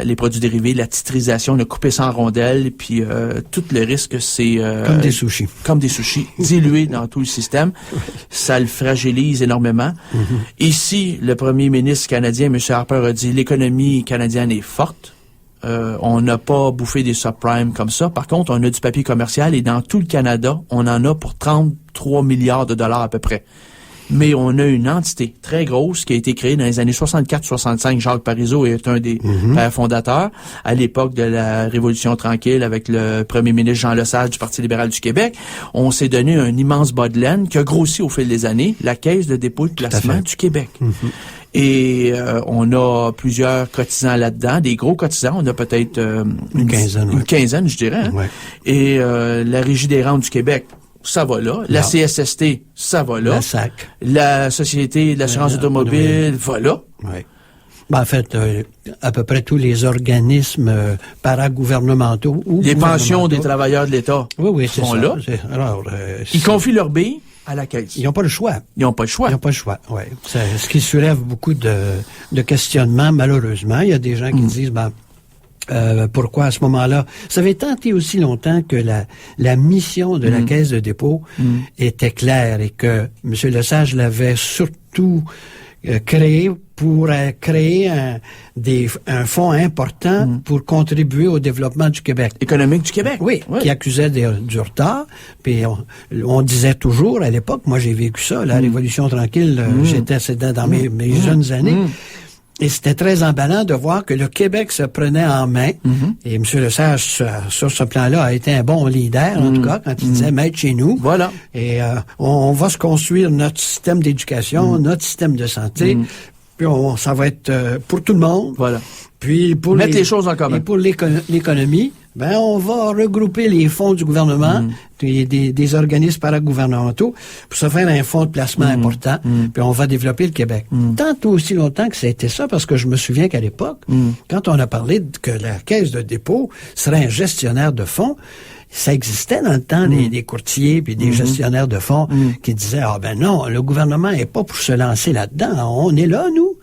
les produits dérivés, la titrisation, de couper ça en rondelles, puis tout le risque, c'est... comme des sushis. Comme des sushis, dilués dans tout le système. Ça le fragilise énormément. Ici, le premier ministre canadien, M. Harper, a dit l'économie canadienne est forte. On n'a pas bouffé des subprimes comme ça. Par contre, on a du papier commercial et dans tout le Canada, on en a pour 33 milliards de dollars à peu près. Mais on a une entité très grosse qui a été créée dans les années 64-65. Jacques Parizeau est un des pères fondateurs. À l'époque de la Révolution tranquille, avec le premier ministre Jean Lesage du Parti libéral du Québec, on s'est donné un immense bas de laine qui a grossi au fil des années, la Caisse de dépôt et de placement du Québec. Et on a plusieurs cotisants là-dedans, des gros cotisants. On a peut-être une quinzaine, je dirais. Hein? Ouais. Et la Régie des rentes du Québec, ça va là. La CSST, ça va là. La SAC. La Société d'assurance automobile, va là. Oui. Ben, en fait, à peu près tous les organismes paragouvernementaux ou les pensions des travailleurs de l'État sont là. Alors, ils confient leur billet à la Caisse. Ils n'ont pas le choix. Ils n'ont pas le choix. Ils n'ont pas le choix, oui. Ce qui soulève beaucoup de questionnements, malheureusement. Il y a des gens qui disent, pourquoi à ce moment-là? Ça avait tenté aussi longtemps que la mission de la Caisse de dépôt était claire et que M. Lesage l'avait surtout créé pour créer un fonds important pour contribuer au développement du Québec. Économique du Québec. Oui, qui accusait du retard. Puis on disait toujours à l'époque, moi j'ai vécu ça, la Révolution tranquille, c'était dans mes jeunes années. Et c'était très emballant de voir que le Québec se prenait en main. Et M. Lesage, sur ce plan-là, a été un bon leader, en tout cas, quand il disait « Maître chez nous ». Voilà. Et on va se construire notre système d'éducation, notre système de santé. Puis ça va être pour tout le monde. Voilà. Puis pour mettre les choses en commun. Et pour l'économie, on va regrouper les fonds du gouvernement, des organismes paragouvernementaux, pour se faire un fonds de placement important, puis on va développer le Québec. Tant aussi longtemps que ça a été ça, parce que je me souviens qu'à l'époque, quand on a parlé que la Caisse de dépôt serait un gestionnaire de fonds, ça existait dans le temps des courtiers puis des gestionnaires de fonds qui disaient non, le gouvernement est pas pour se lancer là-dedans, on est là nous.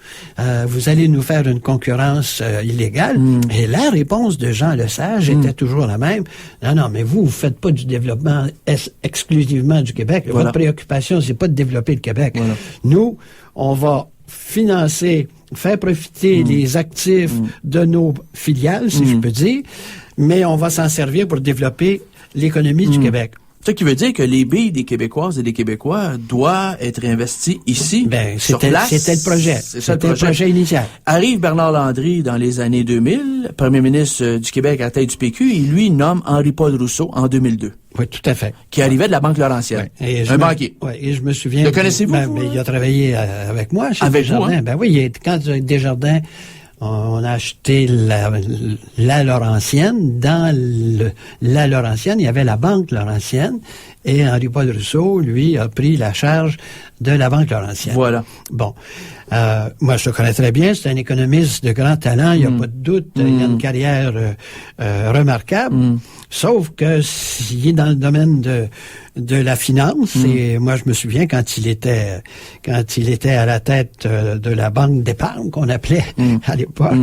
Vous allez nous faire une concurrence illégale. Et la réponse de Jean Lesage était toujours la même. Non, mais vous faites pas du développement exclusivement du Québec. Voilà. Votre préoccupation, c'est pas de développer le Québec. Voilà. Nous, on va financer, faire profiter les actifs de nos filiales, si je peux dire, mais on va s'en servir pour développer l'économie du Québec. Ce qui veut dire que les billes des Québécoises et des Québécois doivent être investis ici, sur place. C'était le projet. C'était le projet initial. Arrive Bernard Landry dans les années 2000, premier ministre du Québec à la tête du PQ, et lui nomme Henri-Paul Rousseau en 2002. Oui, tout à fait. Qui arrivait de la Banque Laurentienne. Ouais. Un banquier. Oui, et je me souviens... Le connaissez-vous? Mais il a travaillé avec moi chez avec Desjardins. Vous, hein? Oui, quand Desjardins... On a acheté la Laurentienne. Dans la Laurentienne, il y avait la Banque Laurentienne. Et Henri-Paul Rousseau, lui, a pris la charge de la Banque Laurentienne. Voilà. Bon. Moi, je le connais très bien. C'est un économiste de grand talent. Il n'y a pas de doute. Il a une carrière remarquable. Sauf que s'il est dans le domaine de la finance, et moi, je me souviens quand il était à la tête de la banque d'épargne qu'on appelait à l'époque,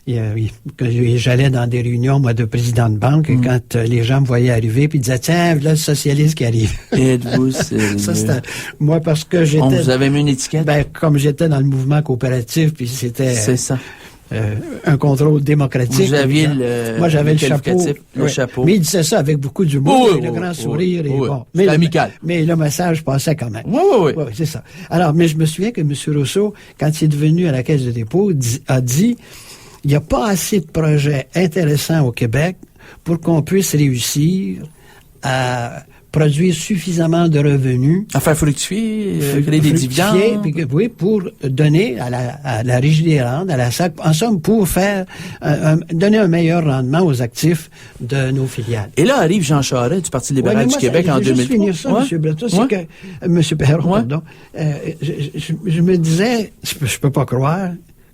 j'allais dans des réunions, moi, de président de banque, et quand les gens me voyaient arriver, puis ils disaient, tiens, là, le socialiste qui arrive. Êtes-vous Ça, c'était, moi, parce que j'étais... On vous avait mis une étiquette? Comme j'étais dans le mouvement coopératif, puis c'était... C'est ça. Un contrôle démocratique. Vous aviez moi, j'avais le chapeau. Mais il disait ça avec beaucoup d'humour, le grand sourire. Mais amical. Mais le message passait quand même. Oui. C'est ça. Alors, mais je me souviens que M. Rousseau, quand il est devenu à la Caisse de dépôt, a dit, il n'y a pas assez de projets intéressants au Québec pour qu'on puisse réussir à produire suffisamment de revenus. À faire fructifier, créer des dividendes. Oui, pour donner à la Régie des rentes, à la SAC, en somme, pour faire donner un meilleur rendement aux actifs de nos filiales. Et là arrive Jean Charest du Parti libéral du Québec en 2003. Je vais finir ça, M. Breton, c'est que M. Perron, pardon, je me disais, je peux pas croire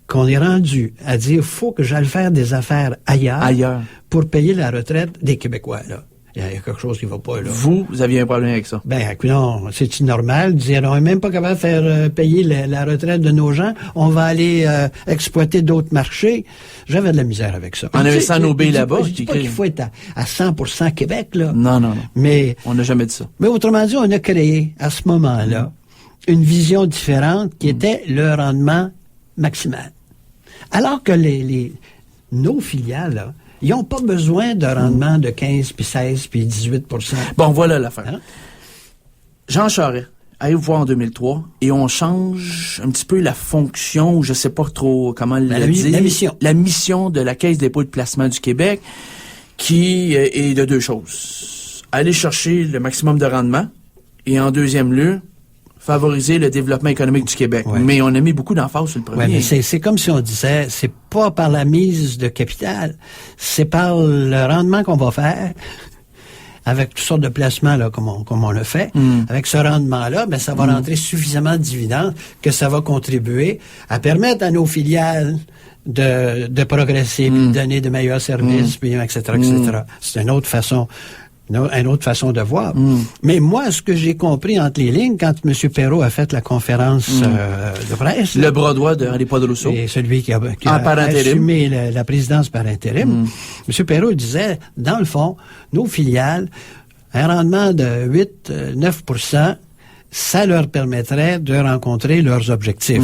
qu'on est rendu à dire, faut que j'aille faire des affaires ailleurs. pour payer la retraite des Québécois, là. Il y a quelque chose qui va pas, là. Vous aviez un problème avec ça? Ben, non, c'est normal de dire, on n'est même pas capable de faire payer la retraite de nos gens, on va aller exploiter d'autres marchés. J'avais de la misère avec ça. En investissant nos baies là-bas. Je dis pas qu'il faut être à 100% Québec, là. Non. Mais, on n'a jamais dit ça. Mais autrement dit, on a créé, à ce moment-là, une vision différente qui était le rendement maximal. Alors que nos filiales, là, ils n'ont pas besoin de rendement de 15, puis 16, puis 18%. Bon, voilà l'affaire. Hein? Jean Charest, allez vous voir en 2003, et on change un petit peu la fonction, ou je sais pas trop comment le dire. La mission. La mission de la Caisse des dépôts et de placement du Québec, qui est de deux choses. Aller chercher le maximum de rendement, et en deuxième lieu, favoriser le développement économique du Québec. Ouais. Mais on a mis beaucoup d'emphase sur le premier. Ouais, mais c'est comme si on disait, c'est pas par la mise de capital, c'est par le rendement qu'on va faire, avec toutes sortes de placements, là, comme on le fait. Avec ce rendement-là, ben, ça va rentrer suffisamment de dividendes que ça va contribuer à permettre à nos filiales de progresser, puis de donner de meilleurs services, puis etc., etc. C'est une autre façon de voir. Mais moi, ce que j'ai compris entre les lignes, quand M. Perrault a fait la conférence de presse... Le bras droit de Henri Poderousseau. Et celui qui a par assumé la présidence par intérim. M. Perrault disait, dans le fond, nos filiales, un rendement de 8-9%, ça leur permettrait de rencontrer leurs objectifs.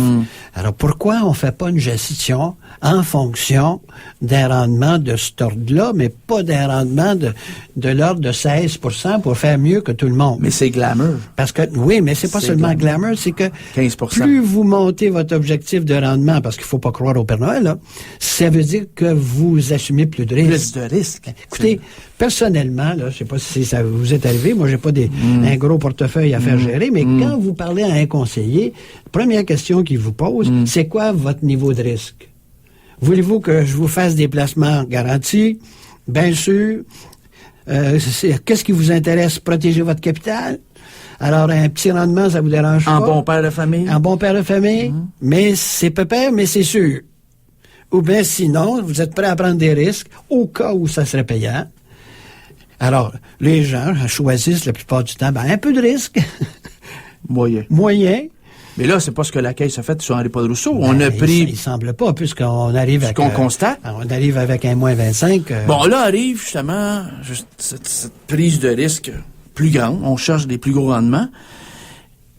Alors, pourquoi on fait pas une gestion en fonction d'un rendement de cet ordre-là, mais pas d'un rendement de l'ordre de 16% pour faire mieux que tout le monde? Mais c'est glamour. Parce que, oui, mais c'est pas seulement glamour, c'est que 15%. plus vous montez votre objectif de rendement, parce qu'il faut pas croire au Père Noël, là, ça veut dire que vous assumez plus de risques. Plus de risques. Écoutez, personnellement, là, je sais pas si ça vous est arrivé, moi j'ai pas un gros portefeuille à faire gérer, mais quand vous parlez à un conseiller, la première question qu'il vous pose, c'est quoi votre niveau de risque? Voulez-vous que je vous fasse des placements garantis? Bien sûr. Qu'est-ce qui vous intéresse? Protéger votre capital? Alors, un petit rendement, ça vous dérange pas? En bon père de famille? En bon père de famille, mais c'est pépère, mais c'est sûr. Ou bien sinon, vous êtes prêt à prendre des risques au cas où ça serait payant. Alors, les gens choisissent la plupart du temps, un peu de risque. Moyen. Mais là, c'est pas ce que la Caisse a fait sur Henri Poderousseau. On a pris... Il semble pas, puisqu'on arrive avec... qu'on constate. On arrive avec un moins 25. Bon, là arrive justement cette prise de risque plus grande. On cherche des plus gros rendements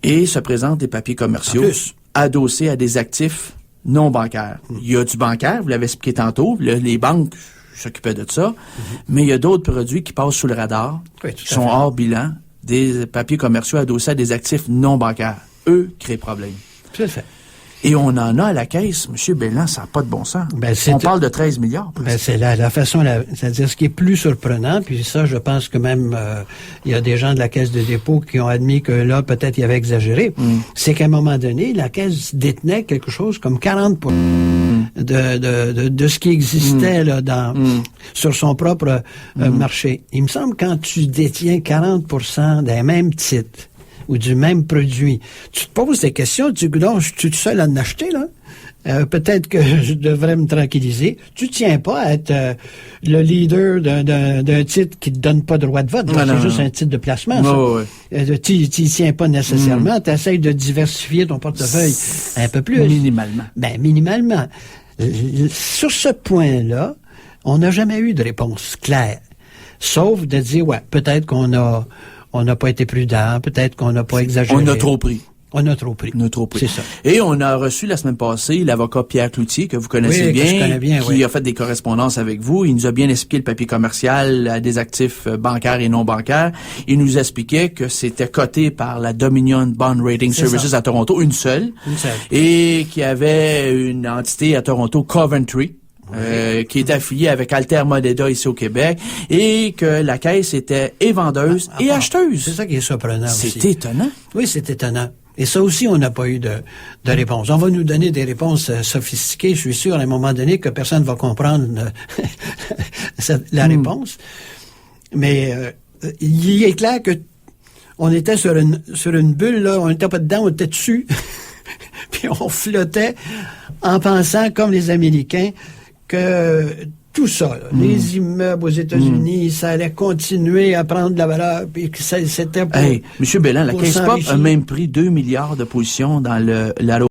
et se présentent des papiers commerciaux adossés à des actifs non bancaires. Il y a du bancaire, vous l'avez expliqué tantôt, les banques s'occupaient de ça, mais il y a d'autres produits qui passent sous le radar, qui sont hors bilan, des papiers commerciaux adossés à des actifs non bancaires. Eux créent problème. Tout à fait. Et on en a à la Caisse, M. Belland, ça n'a pas de bon sens. On parle de 13 milliards. C'est la façon, c'est-à-dire ce qui est plus surprenant, puis ça, je pense que même il y a des gens de la Caisse de dépôt qui ont admis que là, peut-être, il avait exagéré. C'est qu'à un moment donné, la Caisse détenait quelque chose comme 40% de ce qui existait là, sur son propre marché. Il me semble que quand tu détiens 40% d'un même titre, ou du même produit. Tu te poses des questions, tu dis, non, je suis tout seul à en acheter, là. Peut-être que je devrais me tranquilliser. Tu tiens pas à être le leader d'un titre qui te donne pas de droit de vote. C'est juste un titre de placement, ça. Tu tiens pas nécessairement. Tu essaies de diversifier ton portefeuille un peu plus. Minimalement. Minimalement. Sur ce point-là, on n'a jamais eu de réponse claire. Sauf de dire, peut-être qu'on n'a pas été prudent, peut-être qu'on n'a pas exagéré. On a trop pris. C'est ça. Et on a reçu la semaine passée l'avocat Pierre Cloutier, que vous connaissez bien, que je connais bien, qui a fait des correspondances avec vous. Il nous a bien expliqué le papier commercial à des actifs bancaires et non bancaires. Il nous expliquait que c'était coté par la Dominion Bond Rating Services à Toronto, une seule. Et qu'il y avait une entité à Toronto, Coventry, qui est affiliée avec Alter Moneda ici au Québec, et que la Caisse était et vendeuse et acheteuse. C'est ça qui est surprenant aussi. C'est étonnant. Oui, c'est étonnant. Et ça aussi, on n'a pas eu de réponse. On va nous donner des réponses sophistiquées, je suis sûr, à un moment donné, que personne ne va comprendre la réponse. Mais il est clair que on était sur une bulle, là, on n'était pas dedans, on était dessus, puis on flottait en pensant, comme les Américains, que tout ça, là, les immeubles aux États-Unis, ça allait continuer à prendre de la valeur, puis que c'était pour... Hey, M. Belland, la pour Caisse Pop a s'enrichir. même pris 2 milliards de positions dans la